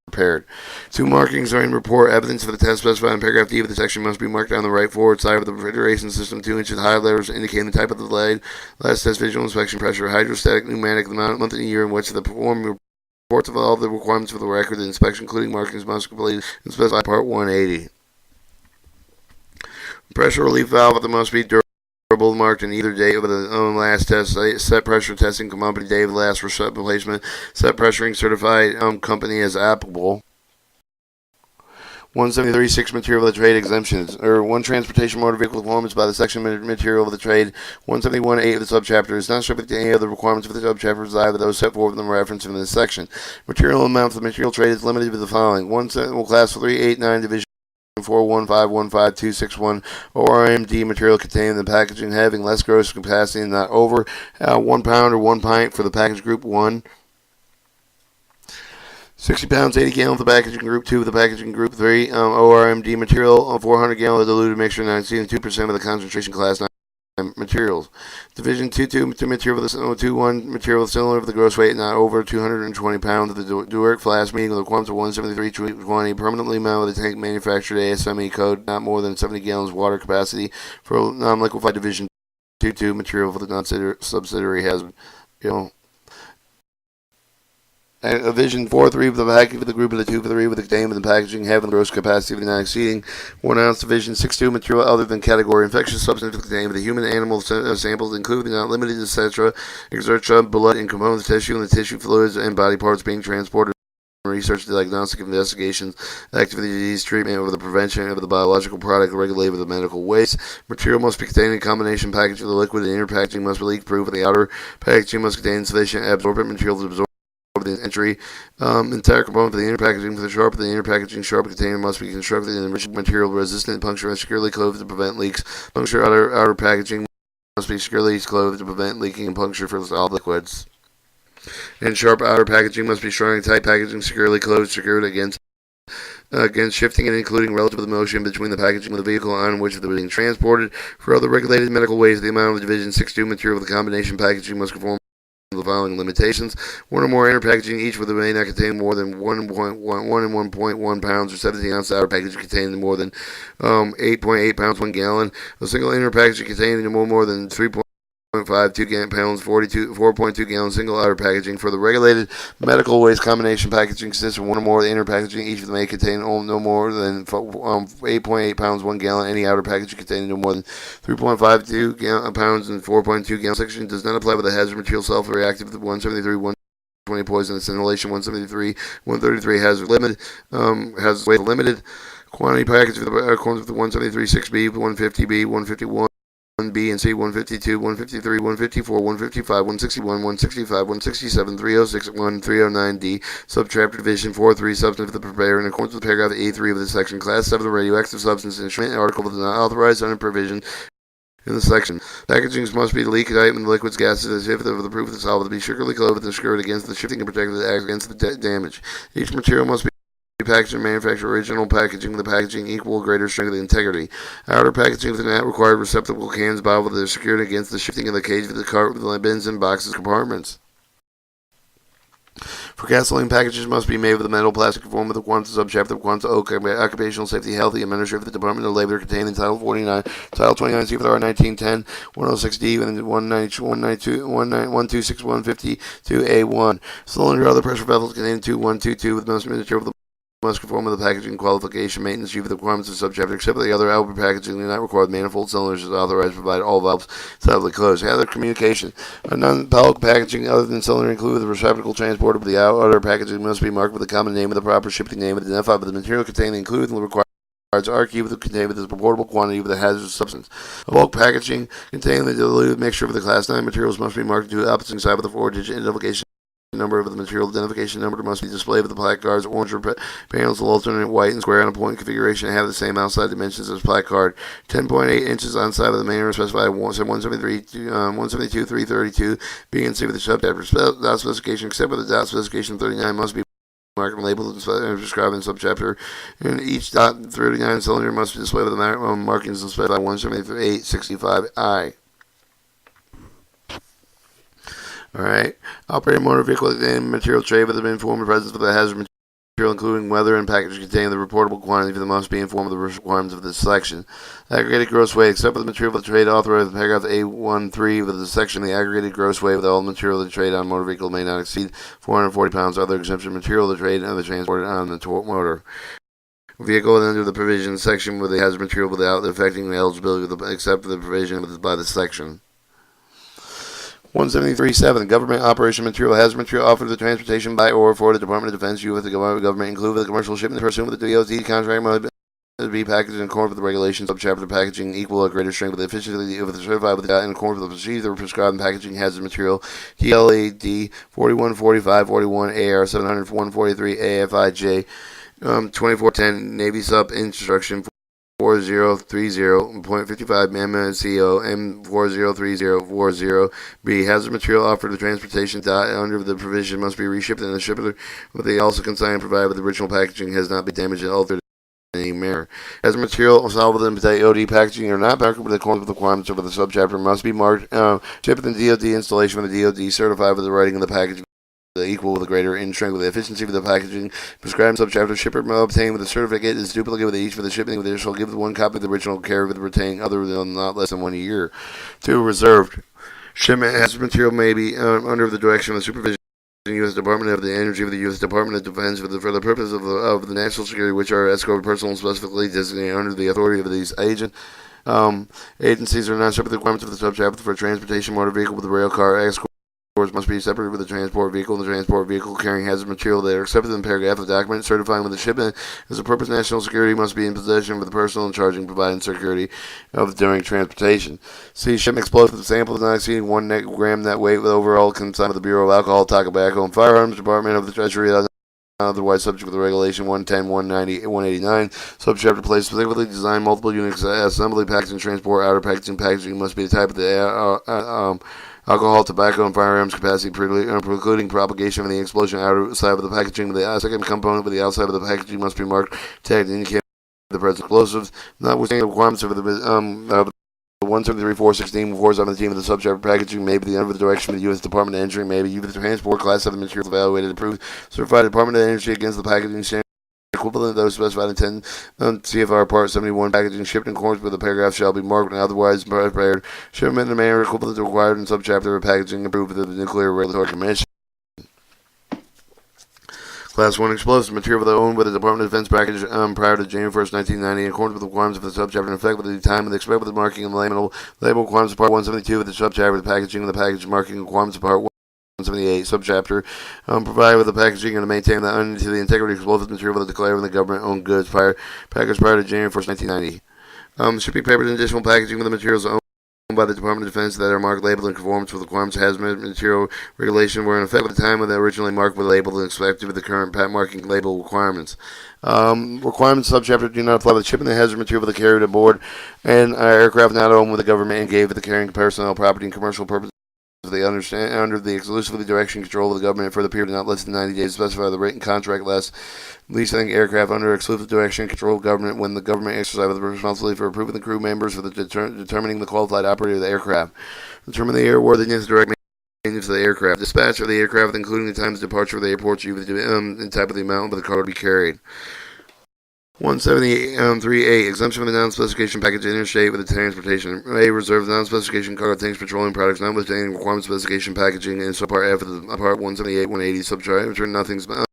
repaired. 2 markings are in report. Evidence of the test specified in paragraph D of the section must be marked on the right forward side of the refrigeration system. 2 inches high letters indicating the type of the lead. Last test visual inspection pressure, hydrostatic, pneumatic, the month and year in which the performed reports of all the requirements for the record. The inspection, including markings, must complete and specify Part 180. Pressure relief valve must be durable, marked in either date of the last test. Set pressure testing company date of the last replacement. Set pressuring certified company as applicable. 173.6 material of the trade exemptions, or 1 transportation motor vehicle performance by the section material of the trade. 171.8 of the subchapter is not subject to any of the requirements of the subchapter reside those set forth in the reference in this section. Material amount for the material trade is limited to the following: 1 class 389 division 41515.261 ORMD material containing the packaging having less gross capacity and not over 1 pound or 1 pint for the package group 1. 60 pounds, 80 gallons of the packaging group 2 of the packaging group 3, ORMD material, 400 gallons of diluted mixture, not exceeding 2% of the concentration class 9 materials. Division 2 material with the 2-1 material similar to the gross weight, not over 220 pounds of the Duroc flask, meeting the requirements of 173.20, permanently mounted with a tank manufactured ASME code, not more than 70 gallons water capacity for non-liquefied. Division 2 material for the non-subsidiary has, Division 4-3 of the package for the group of the 2 for 3 with the containment of the packaging having the gross capacity of not exceeding 1 ounce. Division 6-2 material other than category infectious substance contained with the human animal samples, including not limited to etc. exertia, blood, and components of tissue and the tissue fluids and body parts being transported. Research, diagnostic investigations, activity, disease treatment, or the prevention of the biological product regulated with the medical waste. Material must be contained in combination package of the liquid. The inner packaging must be leak proof, and the outer packaging must contain sufficient absorbent material to absorb the entry. Entire component for the inner packaging. For the sharp of the inner packaging, sharp container must be constructed in enriched material resistant to puncture and securely closed to prevent leaks. Puncture outer packaging must be securely closed to prevent leaking and puncture for solid liquids. And sharp outer packaging must be strong and tight packaging, securely closed, secured against against shifting and including relative to the motion between the packaging of the vehicle on which they're being transported. For other regulated medical waste, the amount of the Division 6.2 material with the combination packaging must conform to the following limitations. One or more inner packaging, each with the may not contain more than 1.1 and 1.1 pounds or 17 ounce outer packaging containing more than 8.8 pounds 1 gallon. A single inner packaging containing no more than 3.52 pounds, 4.2 gallons, single outer packaging. For the regulated medical waste, combination packaging consists of one or more inner packaging, each of them may contain no more than 8.8 pounds 1 gallon. Any outer packaging containing no more than 3.52 pounds and 4.2 gallons. Section does not apply with the hazard material self-reactive 173, 120 poisonous inhalation, 173, 133 hazard limited, has weight limited. Quantity package for the according to the 173 6B, 150B, 151. 1B and C, 152, 153, 154, 155, 161, 165, 167, 306, 309D, Subchapter Division 4.3, Substance of the Preparer, in accordance with paragraph A3 of this section, Class 7 of radioactive substance instrument, article is not authorized under provision in the section. Packagings must be leak type and liquids, gases, as if of the proof of the solid to be securely clothed and secured against the shifting and protected against the damage. Each material must be packaging and manufacture original packaging with the packaging equal or greater strength and integrity. Outer packaging with the not required receptacle cans bottle that are secured against the shifting of the cage of the cart with the bins and boxes compartments. For gasoline, packages must be made with a metal plastic form with the Quanta subchapter of Quanta Occupational Safety Healthy Administrator of the Department of Labor contained in Title 49, Title 29 CFR 1910, 106D, and 126, 152A1. Cylinder or other pressure vessels containing 2122 with most material of the must conform with the packaging qualification maintenance chief of the requirements of subchapter, except for the other outward packaging do not require manifold cylinders is authorized to provide all valves solidly closed. Other communication. A non-bulk packaging other than cylinder included with the receptacle transported with the outer packaging must be marked with the common name of the proper shipping name and identified with the material containing included in the required RQ with the contained with the purportable quantity of the hazardous substance. A bulk packaging containing the diluted mixture of the class 9 materials must be marked to the opposite side with the 4-digit identification number of the material identification number must be displayed with the placards. Orange panels will alternate white and square on a point configuration and have the same outside dimensions as placard. 10.8 inches on side of the main specified 173, 172, 332. B and C with the subchapter dot specification, except for the dot specification 39 must be marked and labeled and described in subchapter. And each dot 39 cylinder must be displayed with the markings specified 17865I. Alright. Operating a motor vehicle and material tray with the informed presence of the hazard material, including weather and package containing the reportable quantity, that must be informed of the requirements of this section. Aggregated gross weight, except for the material of the trade authorized in paragraph A13 of the section, the aggregated gross weight of all the material of the trade on motor vehicle may not exceed 440 pounds. Other exemption material of the trade and the transported on the motor vehicle under the provision section with the hazard material without affecting the eligibility of the, except for the provision by the section. 173.7. Government operation material hazard material offered to transportation by or for the Department of Defense, U.S. government, including the commercial shipment pursuant with the DOT contract must be packaged in accordance with the regulations of chapter packaging equal or greater strength with the efficiency of the certified with the in accordance with the procedure prescribed in packaging hazard material DLAD 4145 41 AR 700 143 AFIJ 2410 Navy Sub Instruction 4030.55 MMCO M403040 B. Hazard material offered to transportation under the provision must be reshipped and the shipper with the also consigned provided with the original packaging has not been damaged or altered in any manner. Hazard material solved within the OD packaging or not marked with accordance with the requirements of the subchapter must be marked shipped in DOD installation with the DOD certified with the writing of the package the equal with a greater in strength with the efficiency of the packaging prescribed subchapter shipper obtained with the certificate is duplicate with each for the shipping with additional give one copy of the original carry with retaining other than not less than 1 year. 2. Reserved shipment hazard material may be under the direction of the supervision of the U.S. Department of the Energy of the U.S. Department of Defense for the purpose of the national security, which are escorted personnel specifically designated under the authority of these agents. Agencies are not subject to the requirements of the subchapter for transportation motor vehicle with the rail car escort. Must be separated with the transport vehicle and the transport vehicle carrying hazard material that are accepted in paragraph of the document certifying with the shipment as a purpose national security must be in possession of the personal and charging providing security of during transportation. C. Shipment explosive sample not exceeding 1 gram net weight with overall consignment of the Bureau of Alcohol, Tobacco, and Firearms Department of the Treasury. Otherwise subject to the regulation 110, 190, 189. Subchapter place specifically designed multiple units assembly packaging transport outer packaging must be the type of the alcohol, tobacco, and firearms capacity, precluding propagation of the explosion outside of the packaging. The second component with the outside of the packaging must be marked, tagged, and indicated the present explosives, notwithstanding the requirements of the 173.416 4 on the team of the subchapter packaging may be the under the direction of the U.S. Department of Energy, may be used the transport class of the materials evaluated, approved, certified Department of Energy against the packaging standard equivalent of those specified in 10 CFR Part 71 packaging shipped in accordance with the paragraph shall be marked and otherwise prepared shipment in a manner equivalent to required in subchapter of packaging approved of the Nuclear Regulatory Commission. Class 1 explosive material owned by the Department of Defense package prior to January 1st, 1990, in accordance with the requirements of the subchapter in effect with the time and the expected with the marking and label requirements of Part 172 of the subchapter of the packaging and the package marking requirements of Part 178 subchapter provided with the packaging and to maintain the integrity of explosive material with the declared in the government-owned goods packaged prior to January 1st, 1990. Shipping papers and additional packaging with the materials owned by the Department of Defense that are marked, labeled, in conformance with the requirements of hazmat material regulation were in effect at the time when they originally marked with labeled and expected with the current marking label requirements. Requirements subchapter do not apply to shipping the hazard material with the carrier aboard and aircraft not owned with the government and gave to the carrying personnel, property, and commercial purposes. They understand under the exclusively direction and control of the government for the period of not less than 90 days specify the written contract leasing aircraft under exclusive direction and control of government when the government exercises the responsibility for approving the crew members for the determining the qualified operator of the aircraft, determine the airworthiness, direct maintenance of the aircraft, dispatch of the aircraft including the times of departure of the airport and type of the amount of the cargo to be carried. 178.3.8 exemption from the non-specification package interstate with the transportation. A reserve non-specification cargo tanks, petroleum products, notwithstanding requirement specification packaging and subpart F of the part 178.180 subchapter nothing's no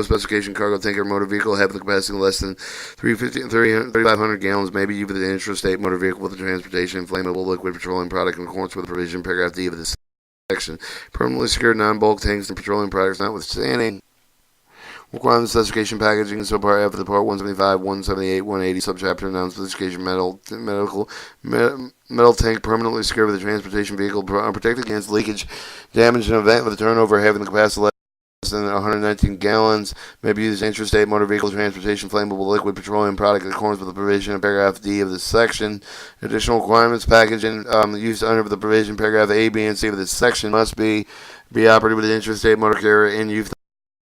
specification cargo tanker motor vehicle having the capacity less than 3,500 gallons may be used with an intrastate motor vehicle with the transportation flammable liquid petroleum product in accordance with the provision paragraph D of this section. Permanently secured non-bulk tanks and petroleum products notwithstanding requirement specification packaging, subpart F of the part 175, 178, 180, subchapter non-specification metal tank permanently secured with a transportation vehicle protected against leakage, damage, and event with a turnover having the capacity less than 119 gallons, may be used as intrastate motor vehicle transportation flammable liquid petroleum product in accordance with the provision of paragraph D of this section. Additional requirements packaging used under the provision paragraph A, B, and C of this section must be operated with an intrastate motor carrier in use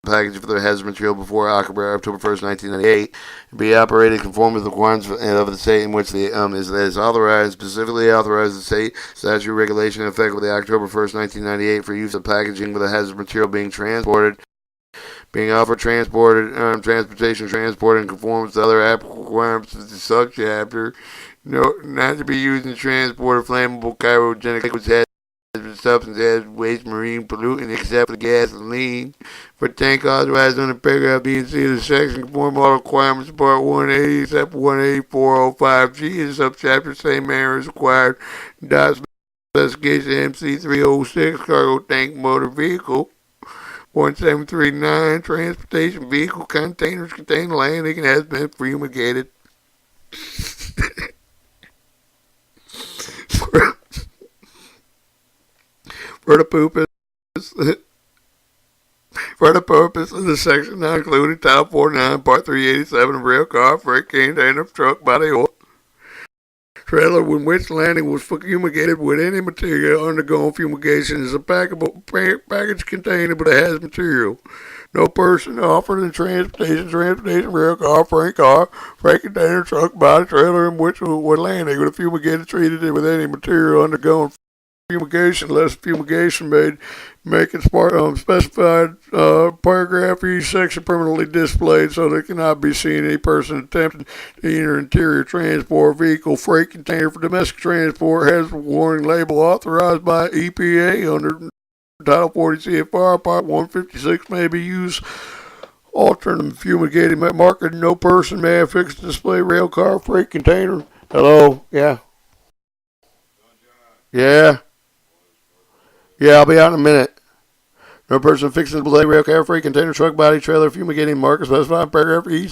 package for the hazard material before October 1st, 1998, be operated conform with the requirements of the state in which the is authorized, specifically authorized the state statute regulation in effect with the October 1st, 1998 for use of packaging with the hazard material being offered, transported, transportation, transported in conformance to other requirements of the subchapter, not to be used in transport of flammable cryogenic liquids, substance as waste, marine pollutant, except for gasoline. For tank authorized under paragraph B and C of the section, conform all requirements of Part 180, except 184.05G, and subchapter same manner as required. Specification MC306, cargo tank motor vehicle. 1739, transportation vehicle containers contain landing and has been fumigated. For the purpose of the section not included, Title 49, Part 387 of rail car, freight container, truck, body, or trailer when which landing was fumigated with any material undergoing fumigation is a package containing but it has material. No person offered in transportation, rail car, freight container, truck, body, trailer in which was landing with a fumigated treated with any material undergoing fumigation unless fumigation make it specified paragraph each section permanently displayed so that cannot be seen any person attempting to enter interior transport vehicle freight container for domestic transport has a warning label authorized by EPA under Title 40 CFR Part 156 may be used alternative fumigated market. No person may affix display rail car freight container. Hello? Yeah. Yeah, I'll be out in a minute. No person fixing the display rail car freight container truck body trailer fumigating marker specified in paragraph E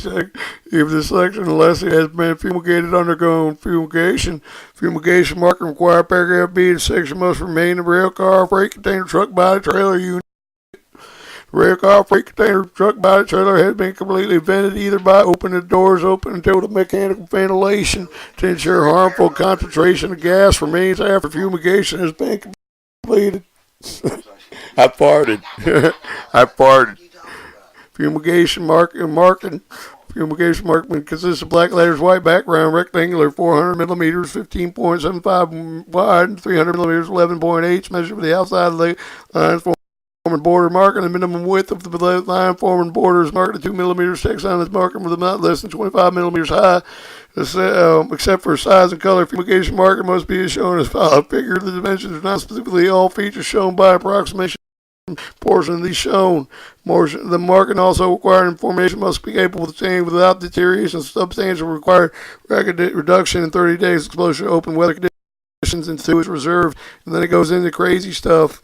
of this section unless it has been fumigated undergoing fumigation. Fumigation marker required paragraph B of the section must remain in rail car freight container truck body trailer unit. Rail car freight container truck body trailer has been completely vented either by opening the doors open until the mechanical ventilation to ensure harmful concentration of gas remains after fumigation has been completed. Completed. I farted. I farted. Fumigation marking. Fumigation marking consists of black letters, white background, rectangular, 400 millimeters, 15.75 wide, 300 millimeters, 11.8 measured for the outside of the lines forming border marking. The minimum width of the line forming border is marked at 2 millimeters. Text on this marking with a not less than 25 millimeters high. Except for size and color, fumigation marking must be shown as follows. Figure the dimensions are not specifically all features shown by approximation portion of these shown. The marking also required information must be capable of obtained without deterioration. Substantial required reduction in 30 days. Exposure to open weather conditions and 2 is reserved. And then it goes into crazy stuff.